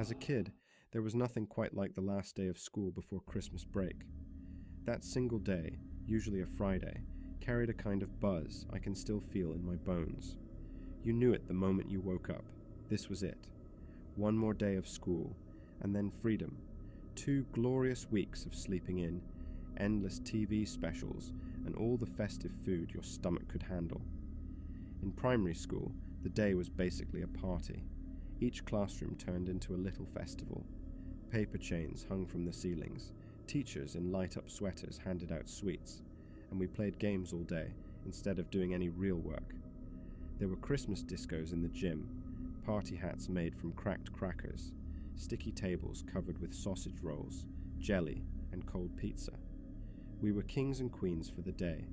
As a kid, there was nothing quite like the last day of school before Christmas break. That single day, usually a Friday, carried a kind of buzz I can still feel in my bones. You knew it the moment you woke up. This was it. One more day of school, and then freedom. 2 glorious weeks of sleeping in, endless TV specials, and all the festive food your stomach could handle. In primary school, the day was basically a party. Each classroom turned into a little festival. Paper chains hung from the ceilings. Teachers in light-up sweaters handed out sweets, and we played games all day instead of doing any real work. There were Christmas discos in the gym, party hats made from cracked crackers, sticky tables covered with sausage rolls, jelly, and cold pizza. We were kings and queens for the day,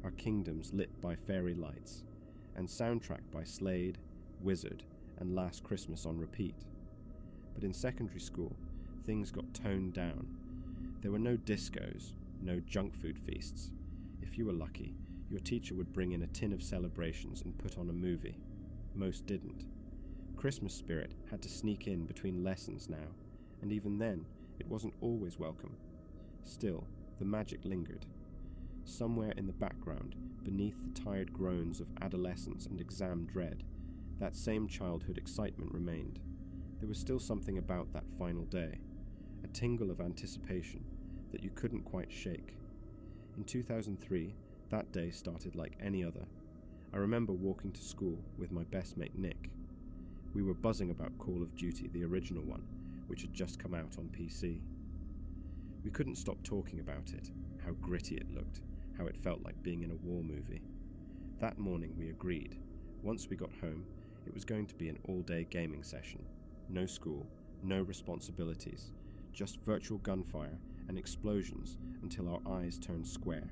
our kingdoms lit by fairy lights, and soundtracked by Slade, Wizard, and Last Christmas on repeat. But in secondary school, things got toned down. There were no discos, no junk food feasts. If you were lucky, your teacher would bring in a tin of celebrations and put on a movie. Most didn't. Christmas spirit had to sneak in between lessons now, and even then, it wasn't always welcome. Still, the magic lingered. Somewhere in the background, beneath the tired groans of adolescence and exam dread, that same childhood excitement remained. There was still something about that final day, a tingle of anticipation that you couldn't quite shake. In 2003, that day started like any other. I remember walking to school with my best mate Nick. We were buzzing about Call of Duty, the original one, which had just come out on PC. We couldn't stop talking about it, how gritty it looked, how it felt like being in a war movie. That morning we agreed, once we got home, it was going to be an all-day gaming session. No school, no responsibilities, just virtual gunfire and explosions until our eyes turned square.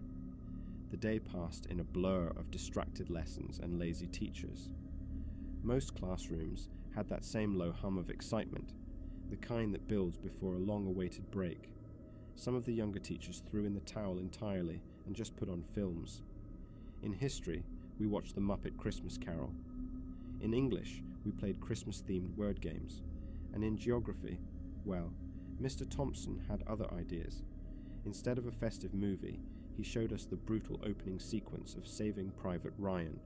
The day passed in a blur of distracted lessons and lazy teachers. Most classrooms had that same low hum of excitement, the kind that builds before a long-awaited break. Some of the younger teachers threw in the towel entirely and just put on films. In history, we watched the Muppet Christmas Carol. In English, we played Christmas-themed word games. And in geography, well, Mr. Thompson had other ideas. Instead of a festive movie, he showed us the brutal opening sequence of Saving Private Ryan.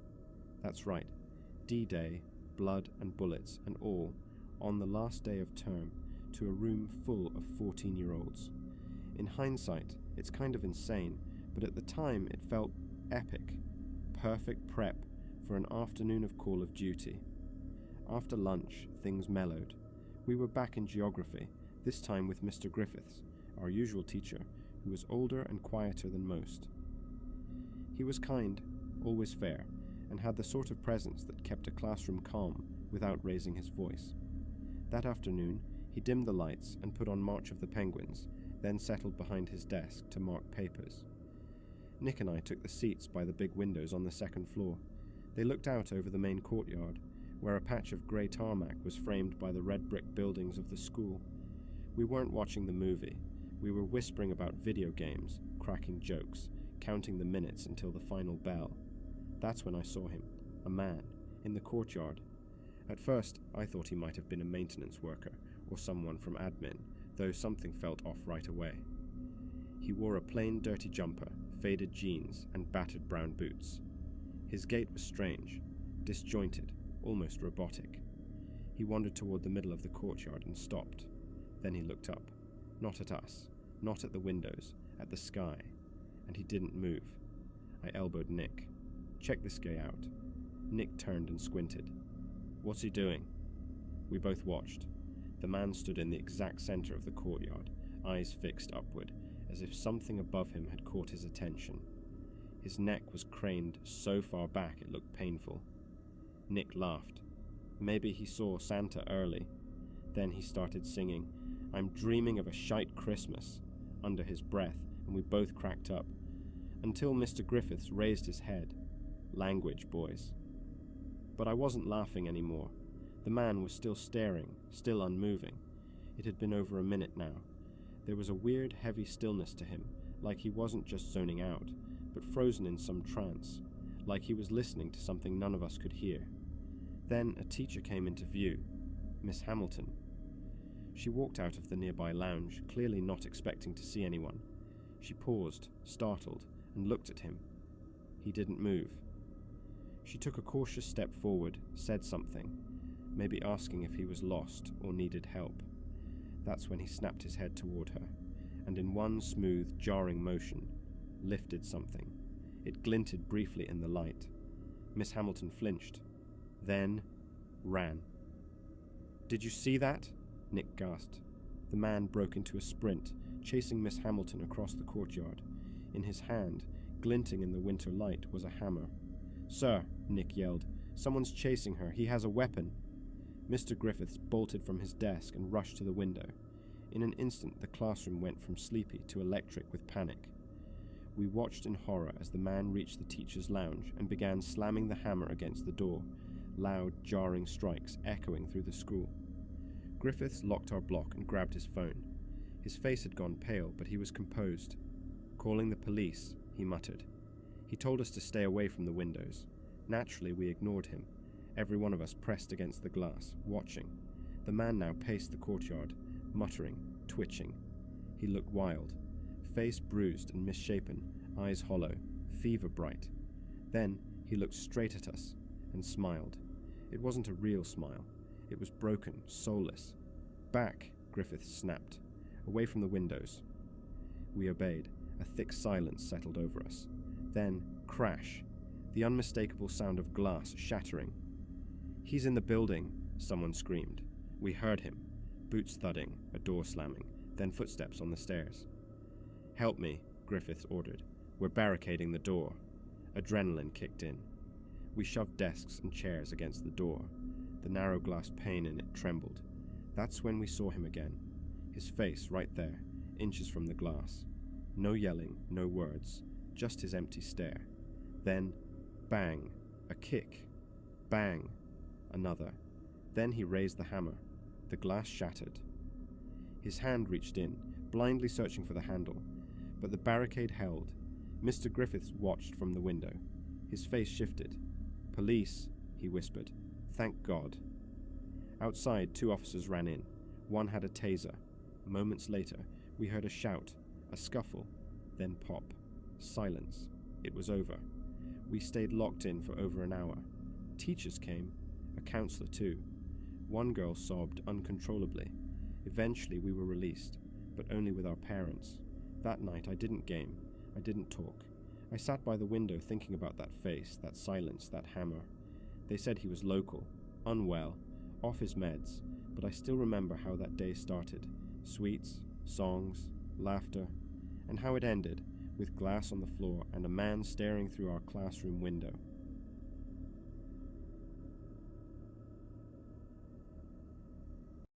That's right, D-Day, blood and bullets and all, on the last day of term, to a room full of 14-year-olds. In hindsight, it's kind of insane, but at the time it felt epic. Perfect prep for an afternoon of Call of Duty. After lunch, things mellowed. We were back in geography, this time with Mr. Griffiths, our usual teacher, who was older and quieter than most. He was kind, always fair, and had the sort of presence that kept a classroom calm without raising his voice. That afternoon, he dimmed the lights and put on March of the Penguins, then settled behind his desk to mark papers. Nick and I took the seats by the big windows on the second floor. They looked out over the main courtyard, where a patch of grey tarmac was framed by the red brick buildings of the school. We weren't watching the movie. We were whispering about video games, cracking jokes, counting the minutes until the final bell. That's when I saw him, a man, in the courtyard. At first, I thought he might have been a maintenance worker or someone from admin, though something felt off right away. He wore a plain dirty jumper, faded jeans, and battered brown boots. His gait was strange, disjointed, almost robotic. He wandered toward the middle of the courtyard and stopped. Then he looked up, not at us, not at the windows, at the sky, and he didn't move. I elbowed Nick. "Check this guy out." Nick turned and squinted. "What's he doing?" We both watched. The man stood in the exact center of the courtyard, eyes fixed upward, as if something above him had caught his attention. His neck was craned so far back it looked painful. Nick laughed. Maybe he saw Santa early. Then he started singing, "I'm dreaming of a shite Christmas," under his breath, and we both cracked up. Until Mr. Griffiths raised his head. Language, boys. But I wasn't laughing anymore. The man was still staring, still unmoving. It had been over a minute now. There was a weird, heavy stillness to him, like he wasn't just zoning out, but frozen in some trance, like he was listening to something none of us could hear. Then a teacher came into view, Miss Hamilton. She walked out of the nearby lounge, clearly not expecting to see anyone. She paused, startled, and looked at him. He didn't move. She took a cautious step forward, said something, maybe asking if he was lost or needed help. That's when he snapped his head toward her, and in one smooth, jarring motion, lifted something. It glinted briefly in the light. Miss Hamilton flinched, then ran. "Did you see that?" Nick gasped. The man broke into a sprint, chasing Miss Hamilton across the courtyard. In his hand, glinting in the winter light, was a hammer. "Sir," Nick yelled, "someone's chasing her. He has a weapon." Mr. Griffiths bolted from his desk and rushed to the window. In an instant, the classroom went from sleepy to electric with panic. We watched in horror as the man reached the teacher's lounge and began slamming the hammer against the door, loud, jarring strikes echoing through the school. Griffiths locked our block and grabbed his phone. His face had gone pale, but he was composed. "Calling the police," he muttered. He told us to stay away from the windows. Naturally, we ignored him. Every one of us pressed against the glass, watching. The man now paced the courtyard, muttering, twitching. He looked wild. Face bruised and misshapen, eyes hollow, fever bright. Then he looked straight at us and smiled. It wasn't a real smile. It was broken, soulless. "Back," Griffiths snapped. "Away from the windows." We obeyed. A thick silence settled over us. Then, crash. The unmistakable sound of glass shattering. "He's in the building," someone screamed. We heard him. Boots thudding, a door slamming, then footsteps on the stairs. "Help me," Griffiths ordered. "We're barricading the door." Adrenaline kicked in. We shoved desks and chairs against the door. The narrow glass pane in it trembled. That's when we saw him again. His face right there, inches from the glass. No yelling, no words, just his empty stare. Then, bang, a kick. Bang, another. Then he raised the hammer. The glass shattered. His hand reached in, blindly searching for the handle. But the barricade held. Mr. Griffiths watched from the window. His face shifted. "Police," he whispered. "Thank God." Outside, 2 officers ran in. One had a taser. Moments later, we heard a shout, a scuffle, then pop. Silence. It was over. We stayed locked in for over an hour. Teachers came, a counselor too. One girl sobbed uncontrollably. Eventually we were released, but only with our parents. That night I didn't game. I didn't talk. I sat by the window thinking about that face, that silence, that hammer. They said he was local, unwell, off his meds, but I still remember how that day started. Sweets, songs, laughter, and how it ended, with glass on the floor and a man staring through our classroom window.